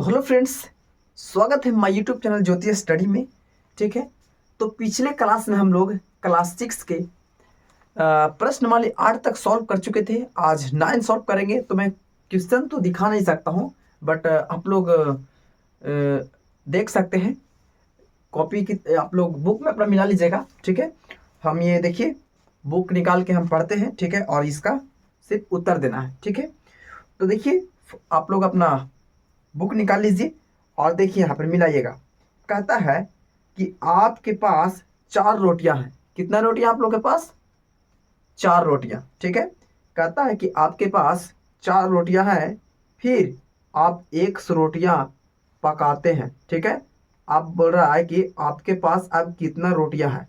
तो hello friends, स्वागत है my YouTube channel Jyoti study में। ठीक है, तो पिछले क्लास में हम लोग क्लास 6 के प्रश्नमाली 8 तक सॉल्व कर चुके थे। आज 9 सॉल्व करेंगे। तो मैं क्वेश्चन तो दिखा नहीं सकता हूँ, बट आप लोग देख सकते हैं। कॉपी की आप लोग बुक में अपना मिला लीजिएगा। ठीक है, हम ये देखिए बुक निकाल के हम पढ़ते हैं। ठीक है, और इसका सिर्फ उत्तर देना है। ठीक है, तो देखिए आप लोग अपना बुक निकाल लीजिए और देखिए यहाँ पर मिलाइएगा। कहता है कि आपके पास 4 रोटियां हैं। कितना रोटियां आप लोग के पास? 4 रोटियां। ठीक है, कहता है कि आपके पास 4 रोटियां हैं, फिर आप 1 रोटियां पकाते हैं। ठीक है, आप बोल रहा है कि आपके पास अब कितना रोटियां हैं।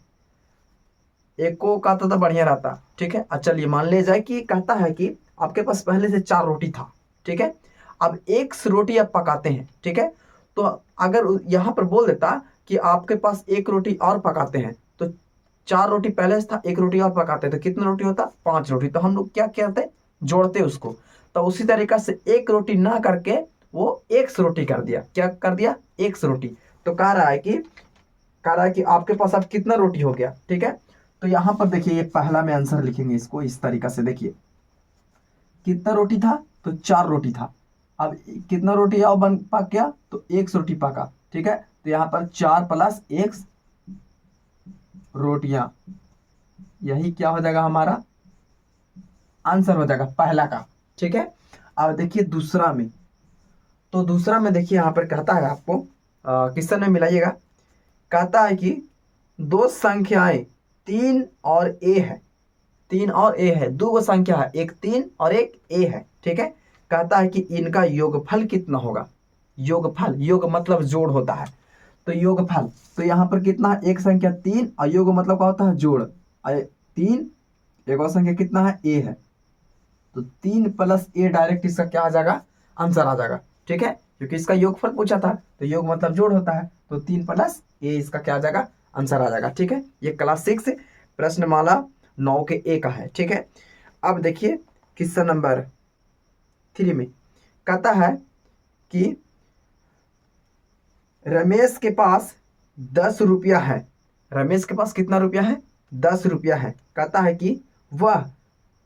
एक को कहता तो बढ़िया रहता। ठीक है, चलिए मान ले जाए कि कहता है कि आपके पास पहले से 4 रोटी था। ठीक है, अब 1 रोटी आप पकाते हैं। ठीक है, तो अगर यहाँ पर बोल देता कि आपके पास 1 रोटी और पकाते हैं, तो 4 रोटी पहले से था, 1 रोटी और पकाते तो कितना रोटी होता? 5 रोटी। तो हम लोग क्या करते? जोड़ते उसको। तो उसी तरीका से 1 रोटी ना करके वो 1 रोटी कर दिया। क्या कर दिया? 1 रोटी। तो कह रहा है कि आपके पास अब कितना रोटी हो गया। ठीक है, तो यहां पर देखिए ये पहला में आंसर लिखेंगे इसको इस तरीका से। देखिए कितना रोटी था? तो 4 रोटी था। अब कितना रोटी और बन पक गया? तो 1 रोटी पका। ठीक है, तो यहां पर 4 + 1 रोटियां, यही क्या हो जाएगा? हमारा आंसर हो जाएगा पहला का। ठीक है, अब देखिए दूसरा में। तो दूसरा में देखिए यहां पर कहता है आपको क्वेश्चन में मिलाइएगा। कहता है कि 2 संख्याएं 3 और ए है। 3 और ए है, 2 संख्या है, एक 3 और एक ए है। ठीक है, कहता है कि इनका योगफल कितना होगा। योगफल, योग मतलब जोड़ होता है। तो योगफल, तो यहाँ पर कितना है? एक संख्या 3 और योग मतलब क्या होता है? जोड़। 3, एक और संख्या कितना है? ए है। तो 3 + ए डायरेक्ट इसका क्या आ जाएगा? आंसर आ जाएगा। ठीक है, क्योंकि इसका योगफल पूछा था, तो योग मतलब जोड़ होता है। तो 3 + ए इसका क्या आ जाएगा? आंसर आ जाएगा। ठीक है, ये क्लास 6 प्रश्नमाला 9 के ए का है। ठीक है, अब देखिए क्वेश्चन नंबर 3 में कहता है कि रमेश के पास 10 रुपया है। रमेश के पास कितना रुपया है? 10 रुपया है। कहता है कि वह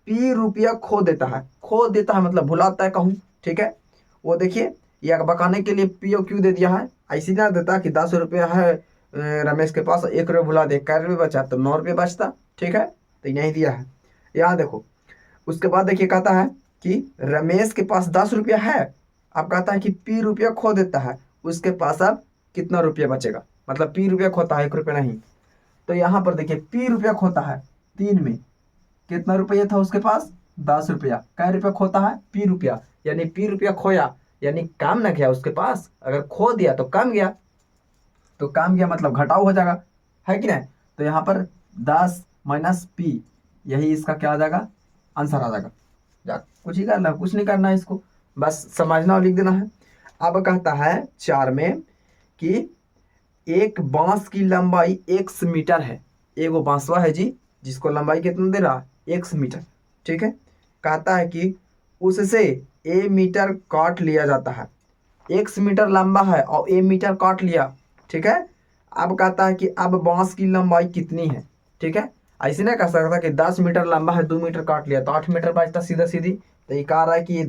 पी रुपया खो देता है। खो देता है मतलब भुलाता है कहूँ। ठीक है, वो देखिए ये बकाने के लिए पी और क्यू दे दिया है। ऐसी ना देता कि 10 रुपया है रमेश के पास, 1 रुपया भुला दे, कै रुपये बचा? तो 9 रुपये बचता। ठीक है, तो नहीं दिया है। यहाँ देखो, उसके बाद देखिए कहता है कि रमेश के पास 10 रुपया है। अब कहता है कि पी रुपया खो देता है, उसके पास अब कितना रुपया बचेगा? मतलब पी रुपया खोता है, 1 रुपया नहीं। तो यहाँ पर देखिए पी रुपया खोता है 3 में, कितना रुपया था उसके पास? 10 रुपया। कै रुपया खोता है? पी रुपया। यानी पी रुपया खोया, यानी काम ना गया उसके पास। अगर खो दिया तो काम गया, तो काम गया मतलब घटाव हो जाएगा, है कि नहीं? तो यहाँ पर 10 - पी, यही इसका क्या आ जाएगा? आंसर आ जाएगा। कुछ ही करना, कुछ नहीं करना है इसको, बस समझना और लिख देना है। अब कहता है 4 में कि एक बांस की लंबाई 1 मीटर है। एगो बांसवा है जी, जिसको लंबाई कितना दे रहा? 1 मीटर। ठीक है, कहता है कि उससे ए मीटर काट लिया जाता है। 1 मीटर लंबा है और ए मीटर काट लिया। ठीक है, अब कहता है कि अब बांस की लंबाई कितनी है। ठीक है, ऐसे नहीं कह सकता कि 10 मीटर लंबा है, 2 मीटर काट लिया तो 8 मीटर बचता सीधा सीधी। तो ये कह रहा है कि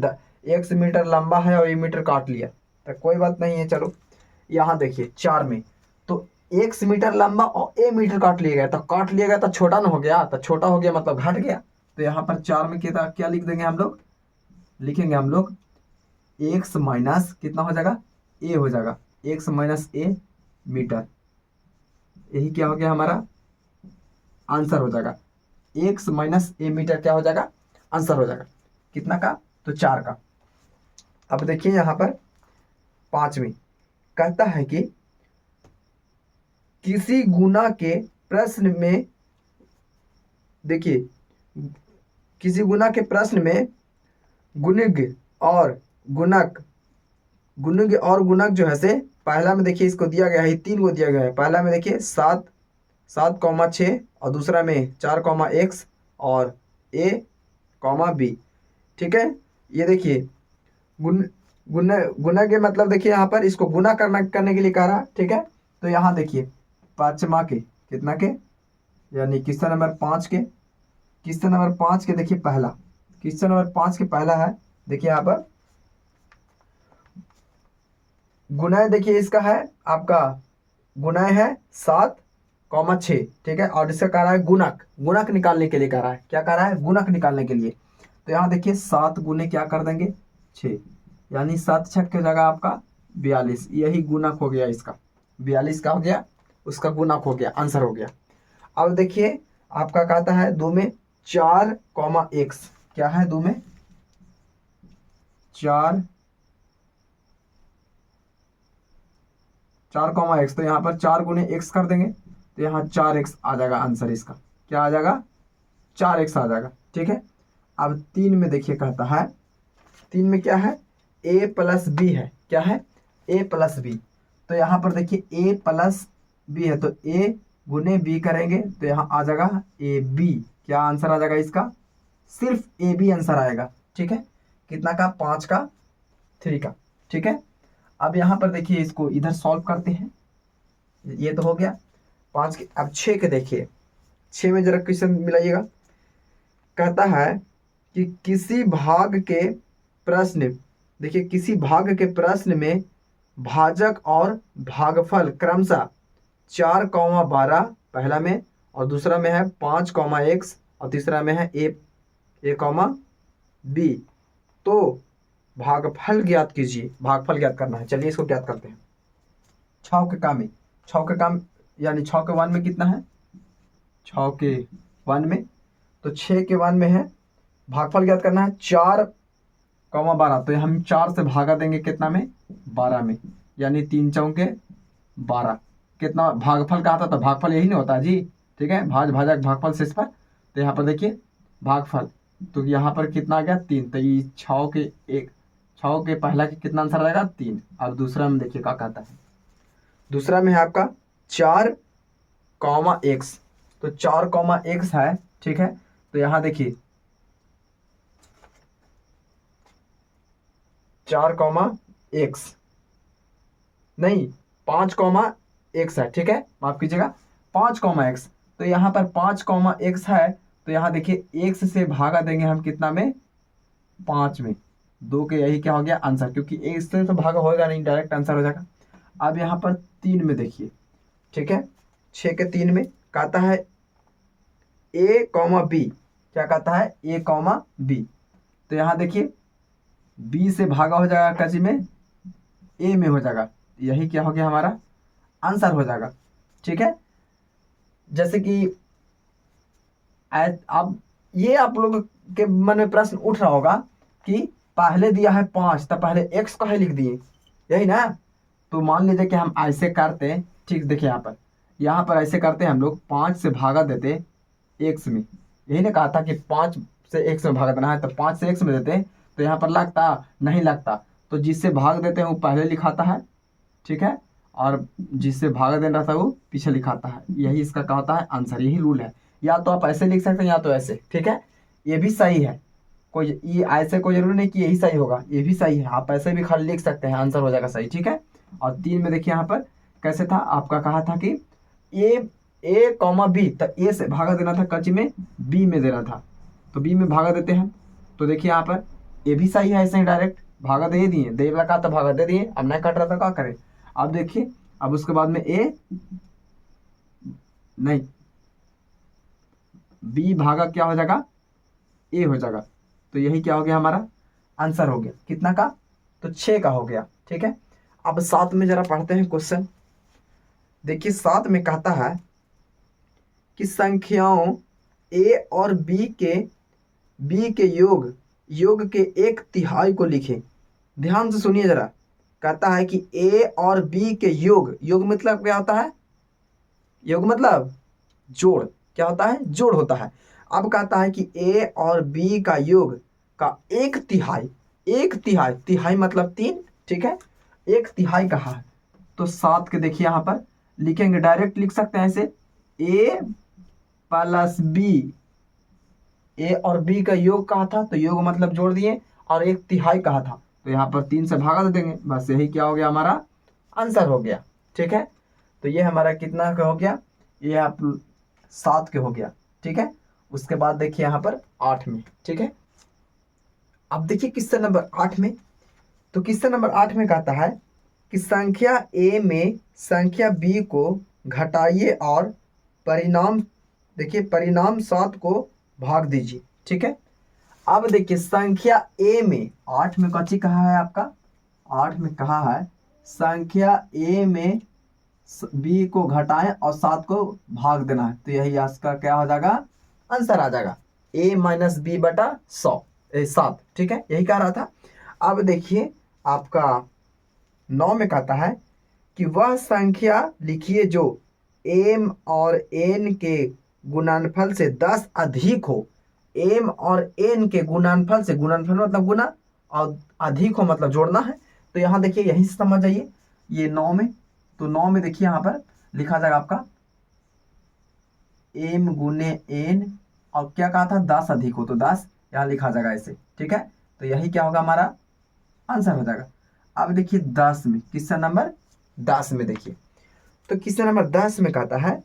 1 मीटर लंबा है और 1 मीटर काट लिया, तो कोई बात नहीं है। चलो यहाँ देखिए 4 में, तो 1 मीटर लंबा और 1 मीटर काट लिया गया, तो काट लिया गया तो छोटा ना हो गया? तो छोटा हो गया मतलब घट गया। तो यहाँ पर 4 में क्या लिख देंगे हम लोग? लिखेंगे हम लोग एक्स माइनस कितना हो जाएगा? ए हो जाएगा। एक्स - ए मीटर, यही क्या हो गया? हमारा आंसर हो जाएगा। एक्स - ए मीटर क्या हो जाएगा? आंसर हो जाएगा। कितना का? तो 4 का। अब देखिए यहाँ पर 5वीं कहता है कि किसी गुना के प्रश्न में, देखिए किसी गुना के प्रश्न में गुणिज और गुणक, गुणिज और गुणक जो है से पहला में देखिए इसको दिया गया है, 3 को दिया गया है। पहला में देखिए 7,6 और दूसरा में 4,x और a, b। ठीक है, ये देखिए गुना गुना के मतलब देखिए यहाँ पर इसको गुना करने के लिए कह रहा है, ठीक है। तो यहाँ देखिए पाँचवा के कितना के, यानी क्वेश्चन नंबर 5 के, क्वेश्चन नंबर 5 के देखिए पहला, क्वेश्चन नंबर 5 के पहला है, देखिए यहाँ पर गुना देखिए इसका है आपका, गुना है 7,6, ठीक है। और इसका कह रहा है गुणक, गुणक निकालने के लिए कह रहा है, क्या कह रहा है, गुणक निकालने के लिए। तो यहाँ देखिए 7 गुने क्या कर देंगे 6, यानी 7 छक की जगह आपका 42, यही गुणक हो गया इसका, 42 का हो गया, उसका गुणक हो गया, आंसर हो गया। अब देखिए आपका कहता है दो में 4,x, क्या है दो में 4x, तो यहाँ पर 4 गुने x कर देंगे, तो यहाँ 4x आ जाएगा आंसर इसका, क्या आ जाएगा 4x आ जाएगा, ठीक है। अब 3 में देखिए कहता है, 3 में क्या है a प्लस बी है, क्या है a प्लस बी। तो यहाँ पर देखिए a प्लस बी है, तो a गुने b करेंगे तो यहाँ आ जाएगा ए बी, क्या आंसर आ जाएगा इसका, सिर्फ ए बी आंसर आएगा, ठीक है। कितना का 5 का 3 का, ठीक है। अब यहाँ पर देखिए इसको इधर सॉल्व करते हैं, ये तो हो गया 5 के। अब 6 के देखिए, 6 में जरा क्वेश्चन मिलाइएगा। कहता है कि किसी भाग के प्रश्न, देखिए किसी भाग के प्रश्न में भाजक और भागफल क्रमशः 4,12 पहला में, और दूसरा में है 5,x, और तीसरा में है a, b। तो भागफल ज्ञात कीजिए, भागफल ज्ञात करना है, चलिए इसको ज्ञात करते हैं। 6 के काम में, 6 के काम यानी 6 के 1 में कितना है, 6 के 1 में, तो 6 के 1 में है, भागफल ज्ञात करना है 4,12, तो हम 4 से भागा देंगे कितना में 12 में, यानी 3 चौके 12, कितना भागफल का आता था, भागफल यही नहीं होता जी, ठीक है, भाजक भागफल शेष पर। तो यहाँ पर देखिए भागफल, तो यहाँ पर कितना आ गया 3, तो ये 6 के पहला के कितना आंसर आएगा 3। अब दूसरा में देखिए क्या कहता है, दूसरा में है आपका 4,x, तो 4,x है, ठीक है। तो यहाँ देखिए 4,x नहीं 5,x है, ठीक है, माफ कीजिएगा 5,x। तो यहाँ पर 5,x है, तो यहाँ देखिए x से भागा देंगे हम कितना में 5 में, 2 के, यही क्या हो गया आंसर, क्योंकि x से तो भागा होगा नहीं, डायरेक्ट आंसर हो जाएगा। अब यहाँ पर 3 में देखिए, ठीक है, 6 के 3 में कहता है a, b, क्या कहता है a, b। तो यहाँ देखिए b से भागा हो जाएगा कजी में, a में हो जाएगा, यही क्या हो गया हमारा आंसर हो जाएगा, ठीक है। जैसे कि अब ये आप लोग के मन में प्रश्न उठ रहा होगा कि पहले दिया है 5, तब पहले x का है लिख दिए, यही ना। तो मान लीजिए कि हम ऐसे करते हैं, ठीक, देखिए यहाँ पर ऐसे करते हैं हम लोग, 5 से भागा देते x में, यही ने कहा था कि 5 से x में भागा देना है, तो 5 से x में देते हैं, तो यहाँ पर लगता नहीं लगता, तो जिससे भाग देते हैं वो पहले लिखाता है, ठीक है, और जिससे भागा देना था वो पीछे लिखाता है, यही इसका क्या होता है आंसर, यही रूल है। या तो आप ऐसे लिख सकते हैं या तो ऐसे, ठीक है, ये भी सही है, कोई ये ऐसे कोई जरूरी नहीं कि यही सही होगा, ये भी सही है, आप ऐसे भी खाली लिख सकते हैं, आंसर हो जाएगा सही, ठीक है। और 3 में देखिए यहाँ पर कैसे था, आपका कहा था कि a, b, तो a से भागा देना था कच्ची में, b में देना था, तो b में भागा देते हैं। तो देखिए यहाँ पर ये भी सही है, ऐसे ही डायरेक्ट भागा दे दिए, दे वाला कहा था भागा दे दिए, अब नहीं कट रहा था क्या करें। अब देखिए अब उसके बाद में a नहीं b भागा क्या हो जाएगा a हो जाएगा, तो यही क्या हो गया हमारा आंसर हो गया, कितना का, तो 6 का हो गया, ठीक है। अब 7 में जरा पढ़ते हैं क्वेश्चन। देखिए 7 में कहता है कि संख्याओं a और b के योग के 1/3 को लिखें। ध्यान से सुनिए जरा, कहता है कि a और b के योग मतलब क्या होता है, योग मतलब जोड़, क्या होता है जोड़ होता है। अब कहता है कि a और b का योग का 1/3, 1/3, तिहाई मतलब 3, ठीक है, 1/3 कहा है। तो 7 के देखिए यहाँ पर लिखेंगे, डायरेक्ट लिख सकते हैं ऐसे, a प्लस b, a और b का योग कहा था, तो योग मतलब जोड़ दिए, और 1/3 कहा था, तो यहाँ पर 3 से भागा दे देंगे, बस यही क्या हो गया, हमारा आंसर हो गया। ठीक है, तो ये हमारा कितना का हो गया, ये आप 7 के हो गया। ठीक है, उसके बाद देखिए यहाँ पर 8 में। ठीक है, अब देखिए क्वेश्चन नंबर 8 में, तो क्वेश्चन नंबर 8 में कहता है कि संख्या ए में संख्या बी को घटाइए और परिणाम, देखिए परिणाम 7 को भाग दीजिए। ठीक है, अब देखिए संख्या ए में 8 में कौन सी कहा है आपका, 8 में कहा है संख्या ए में बी को घटाएं और 7 को भाग देना है, तो यही इसका क्या हो जाएगा, आंसर आ जाएगा a माइनस बी बटा 7। ठीक है, यही कह रहा था। अब देखिए आपका 9 में कहता है कि वह संख्या लिखिए जो m और n के गुणनफल से 10 अधिक हो। m और n के गुणनफल से, गुणनफल मतलब गुना, और अधिक हो मतलब जोड़ना है। तो यहाँ देखिए यहीं से समझ जाइए, ये 9 में, तो 9 में देखिए यहाँ पर लिखा जाएगा आपका m गुने n, और क्या कहा था 10 अधिक हो, तो 10 यहाँ लिखा जाएगा ऐसे। ठीक है, तो यही क्या होगा, हमारा आंसर हो जाएगा। अब देखिए 10 में, क्वेश्चन नंबर 10 में देखिए, तो क्वेश्चन नंबर 10 में कहता है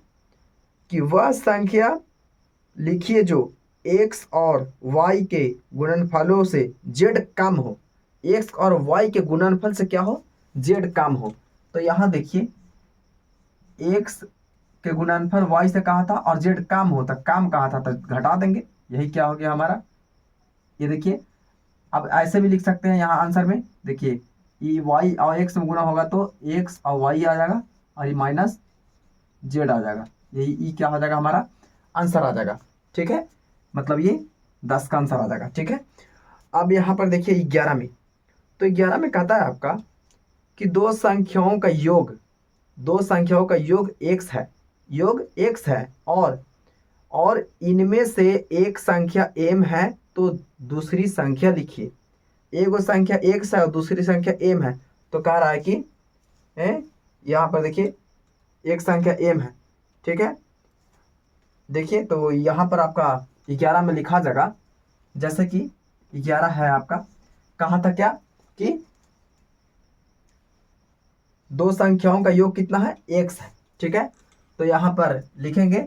कि वह संख्या लिखिए जो x और y के गुणनफलों से z कम हो। x और y के गुणनफल से क्या हो, z कम हो। तो यहाँ देखिए x के गुणनफल y से कहा था और z कम हो, तो कम कहा था तो घटा देंगे, यही क्या हो गया हमारा। ये देखिए, अब ऐसे भी लिख सकते हैं यहाँ आंसर में, देखिए ई वाई और एक्स में गुना होगा तो एक्स और वाई आ जाएगा, और ये माइनस जेड आ जाएगा, यही ई क्या हो जाएगा, हमारा आंसर आ जाएगा। ठीक है, मतलब ये 10 का आंसर आ जाएगा। ठीक है, अब यहाँ पर देखिए 11 में, तो 11 में कहता है आपका कि दो संख्याओं का योग, दो संख्याओं का योग x है, योग x है, और इनमें से एक संख्या m है, तो दूसरी संख्या लिखिए। एक संख्या x है और दूसरी संख्या m है, तो कह रहा है कि यहाँ पर देखिए एक संख्या m है। ठीक है, देखिए तो यहाँ पर आपका 11 में लिखा जाएगा, जैसे कि 11 है आपका, कहा था क्या कि दो संख्याओं का योग कितना है, x है। ठीक है, तो यहाँ पर लिखेंगे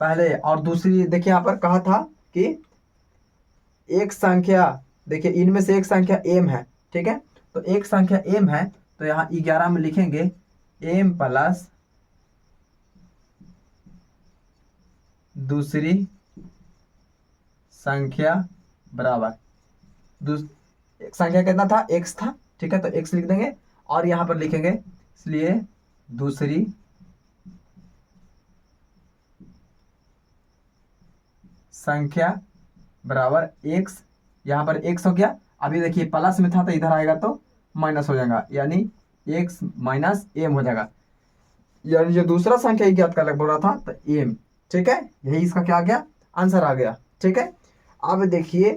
पहले, और दूसरी देखिए यहाँ पर कहा था कि एक संख्या, देखिए इनमें से एक संख्या m है। ठीक है, तो एक संख्या m है, तो यहाँ 11 में लिखेंगे m प्लस दूसरी संख्या बराबर, एक संख्या कितना था, x था। ठीक है, तो x लिख देंगे, और यहाँ पर लिखेंगे इसलिए दूसरी संख्या बराबर x, यहाँ पर x हो गया। अभी देखिए प्लस में था तो इधर आएगा तो माइनस हो जाएगा, यानी x माइनस m हो जाएगा, यानी जो दूसरा संख्या ज्ञात कर बोल रहा था तो m। ठीक है, यही इसका क्या आ गया, आंसर आ गया। ठीक है, अब देखिए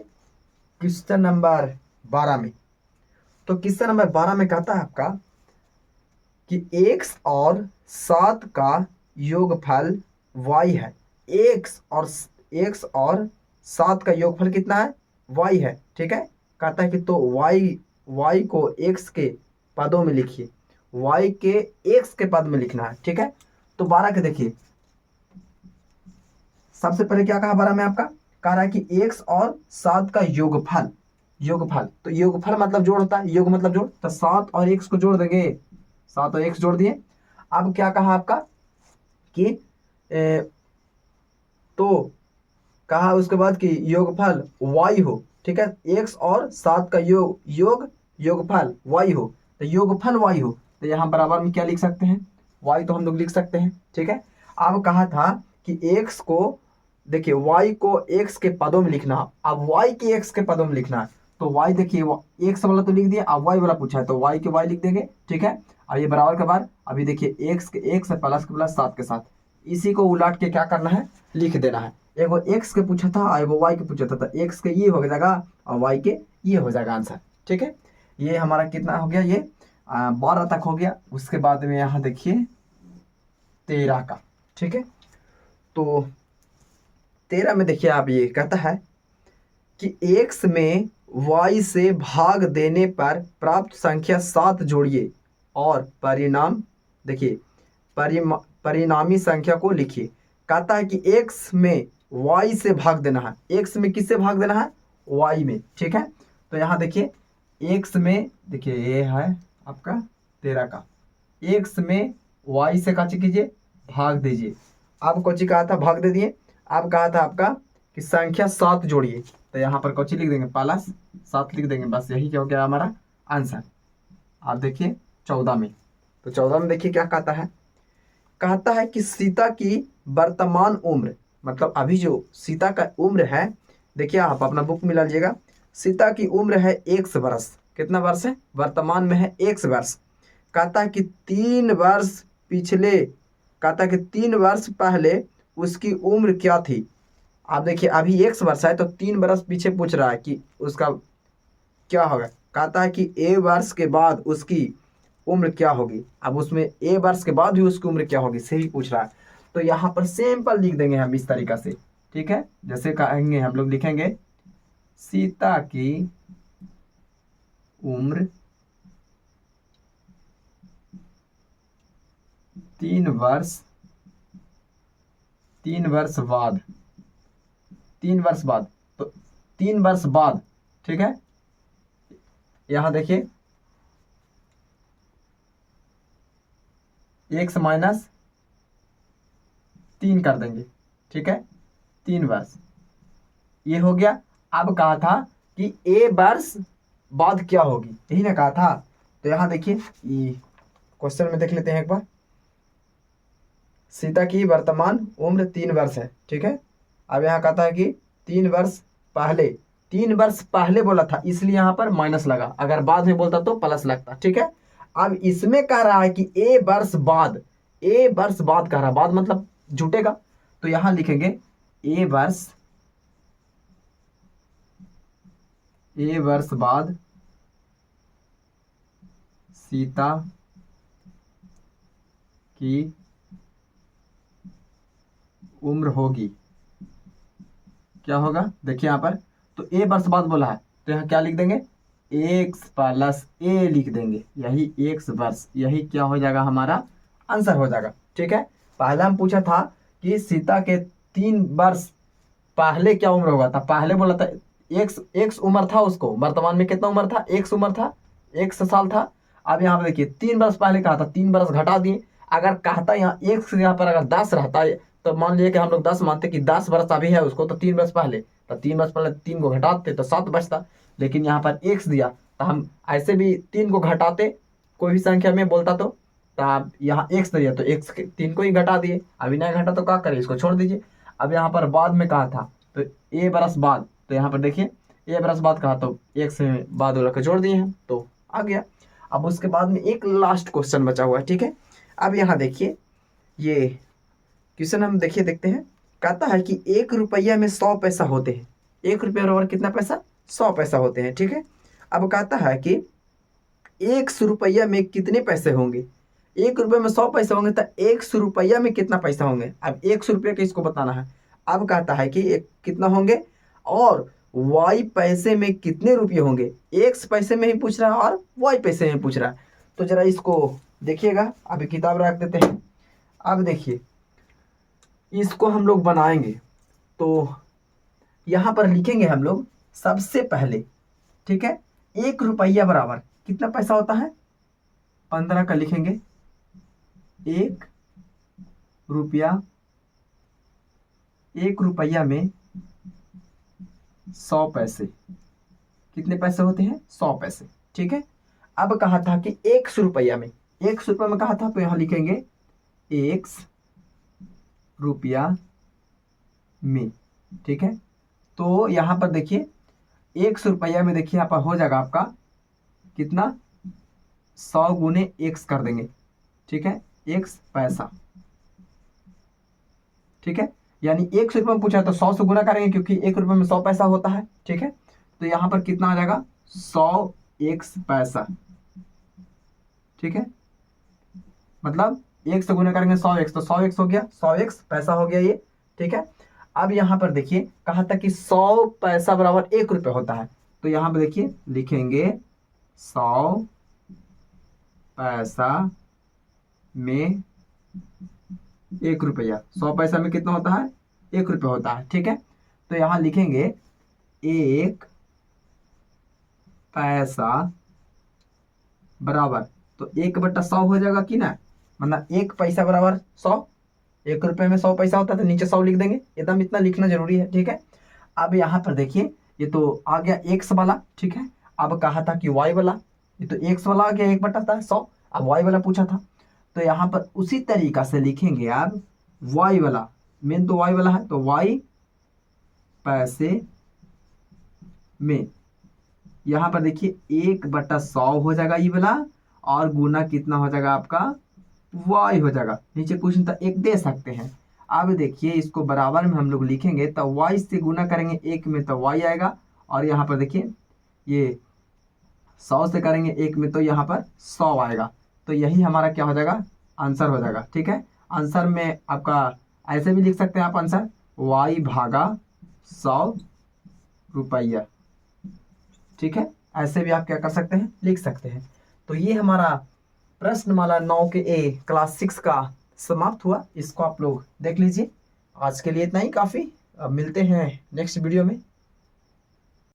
क्वेश्चन नंबर 12 में, तो क्वेश्चन नंबर 12 में कहता है आपका कि x और 7 का योगफल y है। x और 7 का योगफल कितना है, y है। ठीक है, कहता है कि तो y को x के पदों में लिखिए, y के x के पद में लिखना है। ठीक है, तो 12 के देखिए, सबसे पहले क्या कहा 12 में आपका, कह रहा है कि x और 7 का योगफल, योगफल तो योगफल मतलब जोड़ होता है, योग मतलब जोड़, तो 7 और x को जोड़ देंगे, 7 और x जोड़ दिए। अब क्या कहा आपका कि तो कहा उसके बाद कि योगफल y हो। ठीक है, x और 7 का योगफल y हो, तो योगफल y हो, तो यहाँ बराबर में क्या लिख सकते हैं, y तो हम लोग लिख सकते हैं। ठीक है, अब कहा था कि x को, देखिए y को x के पदों में लिखना है, अब y के x के पदों में लिखना है, तो y देखिए x वाला तो लिख दिया, अब y वाला पूछा है तो y के y लिख देंगे। ठीक है, अब ये बराबर के बाद अभी देखिए x के x प्लस के प्लस 7 के साथ, इसी को उलट के क्या करना है, लिख देना है। एगो x के पूछा था और एगो y के पूछा था, तो x के ये हो जाएगा और y के ये हो जाएगा आंसर। ठीक है, ये हमारा कितना हो गया, ये 12 तक हो गया। उसके बाद में यहाँ देखिए 13 का। ठीक है, तो 13 में देखिए आप, ये कहता है कि x में y से भाग देने पर प्राप्त संख्या 7 जोड़िए और परिणाम देखिए परिणामी संख्या को लिखिए। कहता है कि x में y से भाग देना है। x में किससे भाग देना है? y में। ठीक है, तो यहाँ देखिए x में देखिए ये है आपका 13 का, x में y से का कीजिए भाग दीजिए। अब कोची कहा था भाग दे दिए, अब कहा था आपका कि संख्या 7 जोड़िए, तो यहाँ पर कोची लिख देंगे प्लस 7 लिख देंगे, बस यही क्या हो गया हमारा आंसर। आप देखिए 14 में, तो 14 में देखिए क्या कहता है कि सीता की वर्तमान उम्र, मतलब अभी जो सीता का उम्र है, देखिए आप अपना बुक में लीजिएगा, सीता की उम्र है 1 वर्ष। कितना वर्ष है? वर्तमान में है 1 वर्ष। कहता है कि 3 वर्ष पिछले, कहता है कि 3 वर्ष पहले उसकी उम्र क्या थी। आप देखिए अभी 1 वर्ष है तो 3 वर्ष पीछे पूछ रहा है कि उसका क्या होगा। कहता है कि ए वर्ष के बाद उसकी उम्र क्या होगी। अब उसमें ए वर्ष के बाद भी उसकी उम्र क्या होगी सही पूछ रहा है, तो यहाँ पर सिंपल लिख देंगे हम इस तरीका से। ठीक है, जैसे कहेंगे हम लोग लिखेंगे सीता की उम्र 3 वर्ष बाद, 3 वर्ष बाद, तो 3 वर्ष बाद। ठीक है, यहां देखिए x माइनस 3 कर देंगे। ठीक है, 3 वर्ष ये हो गया। अब कहा था कि ए वर्ष बाद क्या होगी, यही ना कहा था। तो यहां देखिए ये क्वेश्चन में देख लेते हैं एक बार। सीता की वर्तमान उम्र 3 वर्ष है। ठीक है, अब यहाँ कहता है कि 3 वर्ष पहले, 3 वर्ष पहले बोला था इसलिए यहाँ पर माइनस लगा, अगर बाद में बोलता तो प्लस लगता। ठीक है, अब इसमें कह रहा है कि ए वर्ष बाद, ए वर्ष बाद कह रहा है, बाद मतलब जुटेगा, तो यहां लिखेंगे ए वर्ष बाद सीता की उम्र होगी। क्या होगा देखिए यहाँ पर, तो ए वर्ष बाद बोला है तो यहाँ क्या लिख देंगे x प्लस ए लिख देंगे, यही x वर्ष, यही क्या हो जाएगा हमारा आंसर हो जाएगा। ठीक है, पहले हम पूछा था कि सीता के 3 वर्ष पहले क्या उम्र होगा था, पहले बोला था x उम्र था, उसको वर्तमान में कितना उम्र था, x उम्र था, 1 साल था। अब यहाँ पर देखिए 3 वर्ष पहले कहा था, 3 वर्ष घटा दिए। अगर कहता यहाँ x यहाँ पर अगर 10 रहता तो मान लीजिए कि हम लोग 10 मानते कि 10 वर्ष अभी है उसको, तो 3 वर्ष पहले, तो 3 वर्ष पहले 3 को घटाते तो 7 बचता, लेकिन यहाँ पर x दिया तो हम ऐसे भी 3 को घटाते, कोई भी संख्या में बोलता तो आप यहाँ x दिया तो x 3 को ही घटा दिए, अभी नहीं घटा तो क्या करें, इसको छोड़ दीजिए। अब यहाँ पर बाद में कहा था तो ए बरस बाद, तो यहाँ पर देखिए ए बरस बाद कहा तो x में बाद वाला को जोड़ दिए हैं तो आ गया। अब उसके बाद में एक लास्ट क्वेश्चन बचा हुआ है। ठीक है, अब यहाँ देखिए ये क्वेश्चन हम देखते हैं। कहता है कि 1 रुपया में 100 पैसा होते हैं। 1 रुपया बराबर कितना पैसा, 100 पैसा होते हैं। ठीक है, अब कहता है कि 100 रुपया में कितने पैसे होंगे। 1 रुपये में 100 पैसे होंगे तो 100 रुपया में कितना पैसा होंगे। अब 100 रुपया का इसको बताना है। अब कहता है कि कितना होंगे और y पैसे में कितने रुपये होंगे। x पैसे में ही पूछ रहा है और y पैसे में पूछ रहा है, तो जरा इसको देखिएगा। अभी किताब रख देते हैं। अब देखिए इसको हम लोग बनाएंगे, तो यहाँ पर लिखेंगे हम लोग सबसे पहले। ठीक है, 1 रुपया बराबर कितना पैसा होता है, 15 का लिखेंगे। 1 रुपया, 1 रुपया में 100 पैसे, कितने पैसे होते हैं, 100 पैसे। ठीक है, अब कहा था कि 100 रुपया में, 100 रुपया में कहा था तो यहाँ लिखेंगे 1 रुपया में। ठीक है, तो यहाँ पर देखिए 100 रुपया में देखिए यहाँ पर हो जाएगा आपका कितना, 100 गुने x कर देंगे। ठीक है, x पैसा। ठीक है, यानी 100 रुपये में पूछा है तो 100 से गुना करेंगे क्योंकि 1 रुपये में 100 पैसा होता है। ठीक है, तो यहाँ पर कितना आ जाएगा 100 x पैसा। ठीक है, मतलब 1 से गुना करेंगे 100x तो 100x हो गया, 100x पैसा हो गया ये। ठीक है, अब यहाँ पर देखिए कहा था कि 100 पैसा बराबर 1 रुपये होता है, तो यहाँ पे देखिए लिखेंगे 100 पैसा में 1 रुपया। 100 पैसा में कितना होता है? 1 रुपया होता है, ठीक है। तो यहाँ लिखेंगे 1 पैसा बराबर, तो 1/100 हो जाएगा कि ना, मतलब 1 पैसा बराबर 100। 1 रुपये में 100 पैसा होता है तो नीचे 100 लिख देंगे, एकदम इतना लिखना जरूरी है, ठीक है। अब यहाँ पर देखिए ये तो आ गया एक्स वाला, ठीक है। अब कहा था कि वाई वाला, ये तो एक्स वाला आ गया 1/100, अब वाई वाला पूछा था। तो यहाँ पर उसी तरीका से लिखेंगे आप वाई वाला, मेन तो वाई वाला है, तो वाई पैसे में, यहाँ पर देखिए 1/100 हो जाएगा ये वाला, और गुना कितना हो जाएगा आपका? वाई हो जाएगा। नीचे क्वेश्चन था 1 दे सकते हैं। अब देखिए इसको बराबर में हम लोग लिखेंगे तो वाई से गुना करेंगे 1 में तो वाई आएगा, और यहाँ पर देखिए ये 100 से करेंगे 1 में तो यहाँ पर 100 आएगा। तो यही हमारा क्या हो जाएगा? आंसर हो जाएगा, ठीक है। आंसर में आपका ऐसे भी लिख सकते हैं आप आंसर, वाई भागा 100 रुपया, ठीक है। ऐसे भी आप क्या कर सकते हैं? लिख सकते हैं। तो ये हमारा प्रश्नमाला 9 के ए क्लास 6 का समाप्त हुआ। इसको आप लोग देख लीजिए। आज के लिए इतना ही काफ़ी। अब मिलते हैं नेक्स्ट वीडियो में।